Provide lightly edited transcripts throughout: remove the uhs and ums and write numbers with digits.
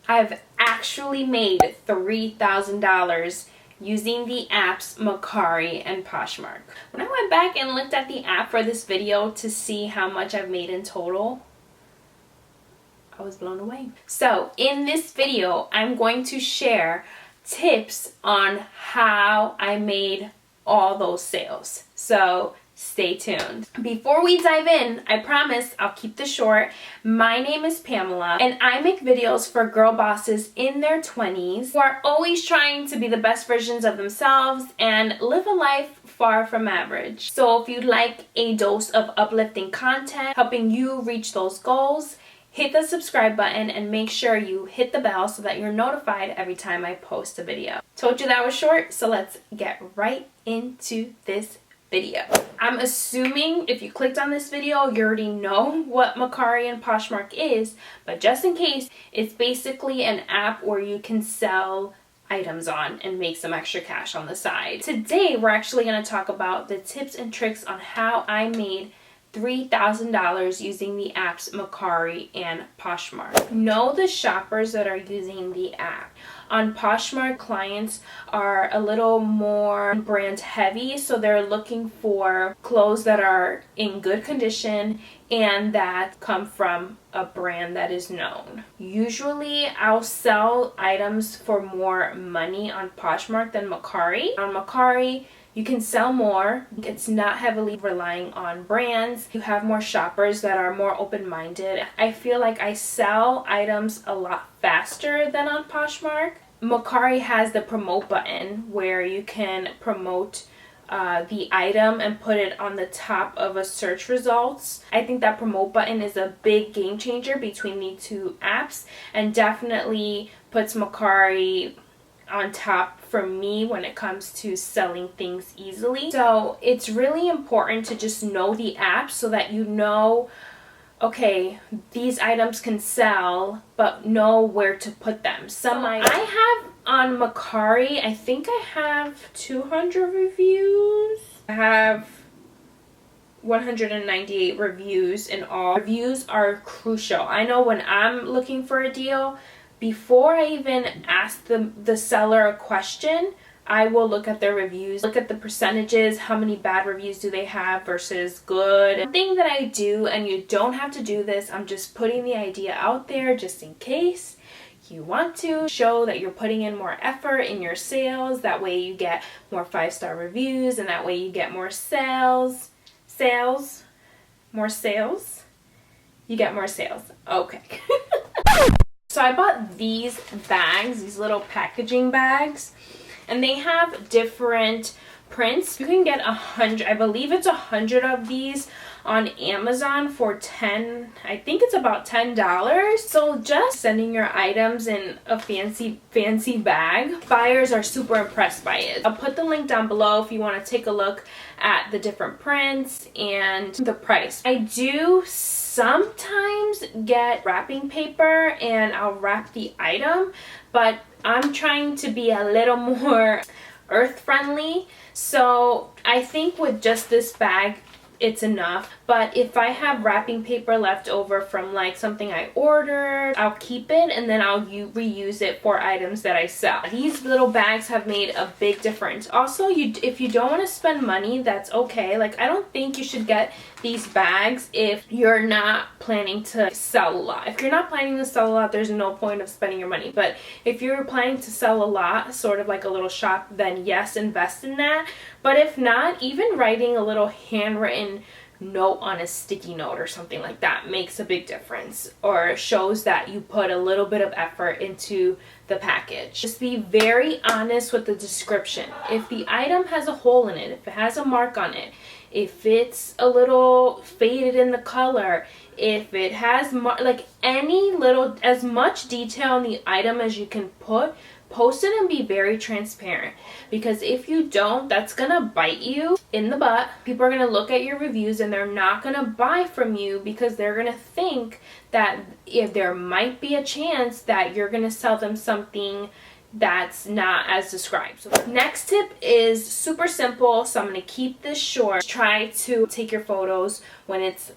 I've actually made $3,000 using the apps Mercari and Poshmark. When I went back and looked at the app for this video to see how much I've made in total, I was blown away. So in this video, I'm going to share tips on how I made all those sales. So stay tuned. Before we dive in, I promise I'll keep this short. My name is Pamela and I make videos for girl bosses in their 20s who are always trying to be the best versions of themselves and live a life far from average. So if you'd like a dose of uplifting content helping you reach those goals, hit the subscribe button and make sure you hit the bell so that you're notified every time I post a video. Told you that was short, so let's get right into this video. I'm assuming if you clicked on this video, you already know what Mercari and Poshmark is, but just in case, it's basically an app where you can sell items on and make some extra cash on the side. Today, we're actually going to talk about the tips and tricks on how I made $3,000 using the apps Mercari and Poshmark. Know the shoppers that are using the app. On Poshmark, clients are a little more brand heavy, so they're looking for clothes that are in good condition and that come from a brand that is known. Usually, I'll sell items for more money on Poshmark than Mercari. On Mercari, you can sell more. It's not heavily relying on brands. You have more shoppers that are more open-minded. I feel like I sell items a lot faster than on Poshmark. Mercari has the promote button where you can promote the item and put it on the top of a search results. I think that promote button is a big game changer between the two apps and definitely puts Mercari on top for me when it comes to selling things easily. So it's really important to just know the app so that you know, okay, these items can sell, but know where to put them. I have on Mercari, I think I have 200 reviews. I have 198 reviews in all. Reviews are crucial. I know when I'm looking for a deal, before I even ask the seller a question, I will look at their reviews, look at the percentages, how many bad reviews do they have versus good. One thing that I do, and you don't have to do this, I'm just putting the idea out there just in case you want to show that you're putting in more effort in your sales. That way you get more 5-star reviews and that way you get more sales. More sales? You get more sales. Okay. So I bought these bags, these little packaging bags, and they have different prints. You can get 100, I believe it's 100 of these on Amazon for I think it's about $10. So just sending your items in a fancy bag, buyers are super impressed by it. I'll put the link down below if you want to take a look at the different prints and the price. I do sometimes get wrapping paper and I'll wrap the item, but I'm trying to be a little more earth friendly, so I think with just this bag it's enough. But if I have wrapping paper left over from like something I ordered, I'll keep it and then I'll reuse it for items that I sell. These little bags have made a big difference. Also, if you don't want to spend money, that's okay. Like, I don't think you should get these bags if you're not planning to sell a lot. If you're not planning to sell a lot, there's no point of spending your money. But if you're planning to sell a lot, sort of like a little shop, then yes, invest in that. But if not, even writing a little handwritten note on a sticky note or something like that makes a big difference, or shows that you put a little bit of effort into the package. Just be very honest with the description. If the item has a hole in it, if it has a mark on it, if it's a little faded in the color, if it has like any little, as much detail on the item as you can post it and be very transparent, because if you don't, that's gonna bite you in the butt. People are gonna look at your reviews and they're not gonna buy from you because they're gonna think that if there might be a chance that you're gonna sell them something that's not as described. So next tip is super simple, so I'm gonna keep this short. Try to take your photos when it's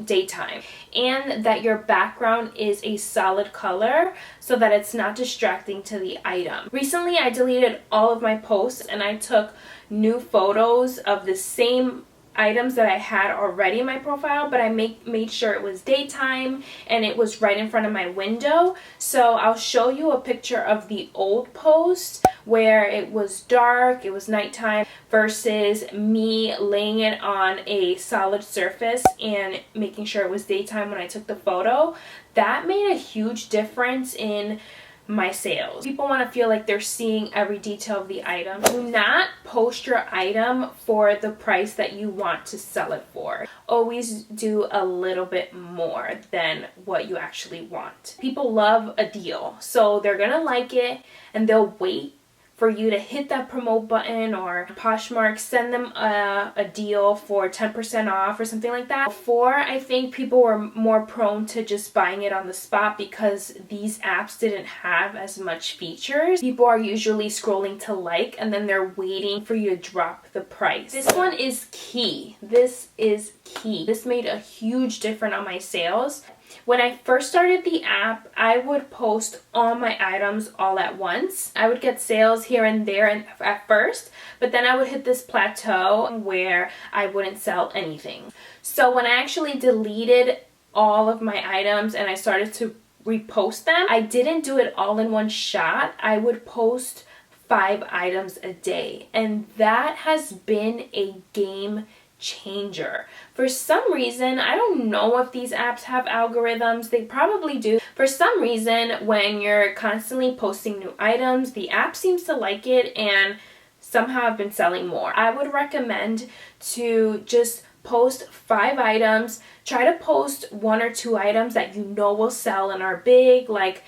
daytime, and that your background is a solid color so that it's not distracting to the item. Recently, I deleted all of my posts and I took new photos of the same items that I had already in my profile, but I made sure it was daytime and it was right in front of my window. So I'll show you a picture of the old post where it was dark, it was nighttime, versus me laying it on a solid surface and making sure it was daytime when I took the photo. That made a huge difference in my sales. People want to feel like they're seeing every detail of the item. Do not post your item for the price that you want to sell it for. Always do a little bit more than what you actually want. People love a deal, so they're gonna like it and they'll wait for you to hit that promote button, or Poshmark send them a deal for 10% off or something like that. Before, I think people were more prone to just buying it on the spot because these apps didn't have as much features. People are usually scrolling to like and then they're waiting for you to drop the price. This one is key. This is key. This made a huge difference on my sales. When I first started the app, I would post all my items all at once. I would get sales here and there at first, but then I would hit this plateau where I wouldn't sell anything. So when I actually deleted all of my items and I started to repost them, I didn't do it all in one shot. I would post 5 items a day, and that has been a game changer. For some reason, I don't know if these apps have algorithms, they probably do. For some reason, when you're constantly posting new items, the app seems to like it, and somehow I've been selling more. I would recommend to just post 5 items. Try to post 1 or 2 items that you know will sell and are big, like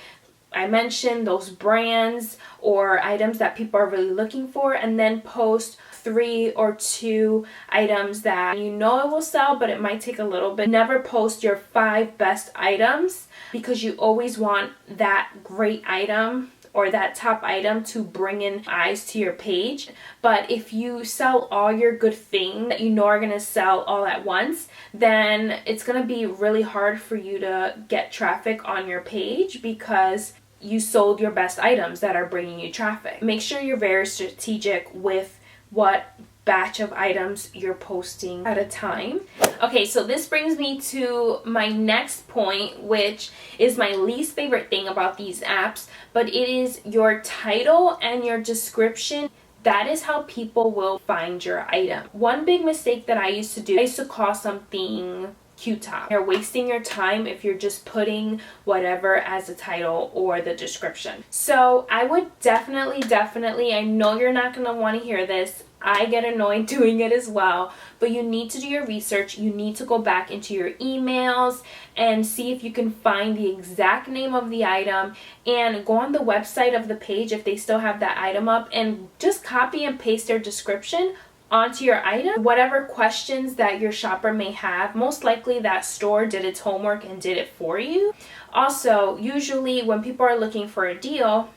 I mentioned, those brands or items that people are really looking for, and then post 3 or 2 items that you know it will sell, but it might take a little bit. Never post your 5 best items, because you always want that great item or that top item to bring in eyes to your page. But if you sell all your good things that you know are going to sell all at once, then it's going to be really hard for you to get traffic on your page because you sold your best items that are bringing you traffic. Make sure you're very strategic with what batch of items you're posting at a time. Okay, so this brings me to my next point, which is my least favorite thing about these apps, but it is your title and your description. That is how people will find your item. One big mistake that I used to do, I used to call something Q-top. You're wasting your time if you're just putting whatever as a title or the description. So I would definitely, I know you're not going to want to hear this. I get annoyed doing it as well, but you need to do your research. You need to go back into your emails and see if you can find the exact name of the item, and go on the website of the page if they still have that item up, and just copy and paste their description onto your item. Whatever questions that your shopper may have, most likely that store did its homework and did it for you. Also, usually when people are looking for a deal,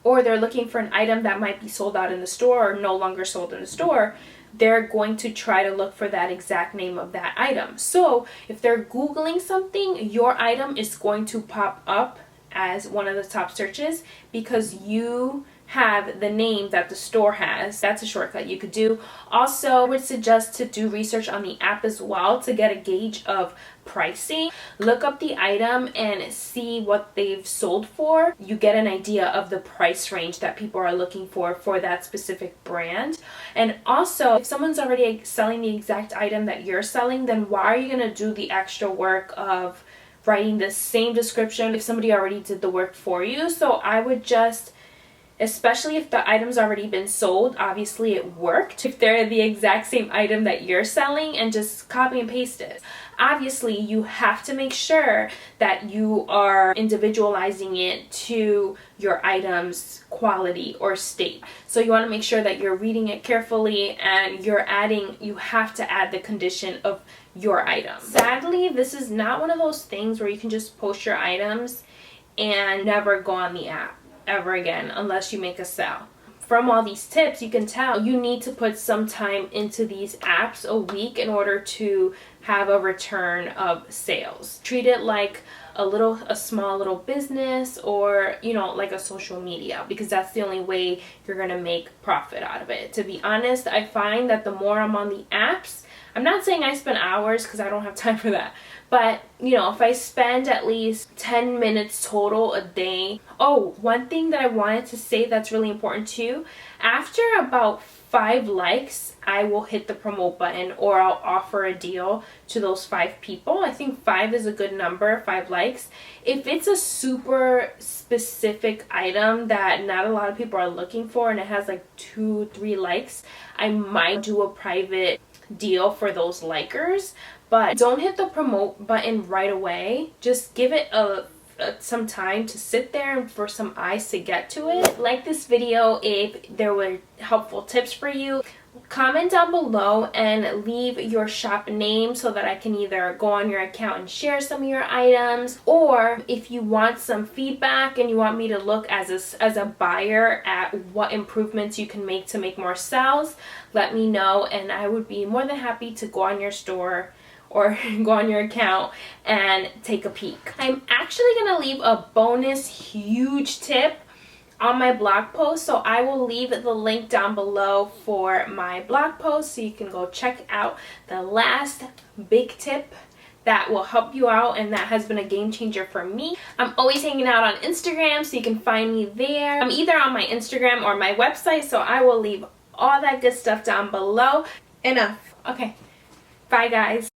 or they're looking for an item that might be sold out in the store or no longer sold in the store, they're going to try to look for that exact name of that item. So if they're Googling something, your item is going to pop up as one of the top searches because you have the name that the store has. That's a shortcut you could do. Also, I would suggest to do research on the app as well to get a gauge of pricing. Look up the item and see what they've sold for. You get an idea of the price range that people are looking for that specific brand. And also, if someone's already selling the exact item that you're selling, then why are you going to do the extra work of writing the same description if somebody already did the work for you? So I would just, especially if the item's already been sold, obviously it worked. If they're the exact same item that you're selling, and just copy and paste it. Obviously, you have to make sure that you are individualizing it to your item's quality or state. So you want to make sure that you're reading it carefully, and you have to add the condition of your item. Sadly, this is not one of those things where you can just post your items and never go on the app ever again unless you make a sale. from all these tips, you can tell you need to put some time into these apps a week in order to have a return of sales. Treat it like a small little business, or you know, like a social media, because that's the only way you're gonna make profit out of it. To be honest, I find that the more I'm on the apps, I'm not saying I spend hours because I don't have time for that, but you know, if I spend at least 10 minutes total a day. Oh, one thing that I wanted to say that's really important too, after about 5 likes, I will hit the promote button, or I'll offer a deal to those 5 people. I think 5 is a good number, 5 likes. If it's a super specific item that not a lot of people are looking for and it has like 2-3 likes, I might do a private deal for those likers. But don't hit the promote button right away. Just give it some time to sit there and for some eyes to get to it. Like this video if there were helpful tips for you. Comment down below and leave your shop name so that I can either go on your account and share some of your items, or if you want some feedback and you want me to look as a buyer at what improvements you can make to make more sales, let me know and I would be more than happy to go on your store or go on your account and take a peek. I'm actually gonna leave a bonus huge tip on my blog post, so I will leave the link down below for my blog post so you can go check out the last big tip that will help you out and that has been a game changer for me. I'm always hanging out on Instagram, so you can find me there. I'm either on my Instagram or my website, so I will leave all that good stuff down below. Enough. Okay, bye guys.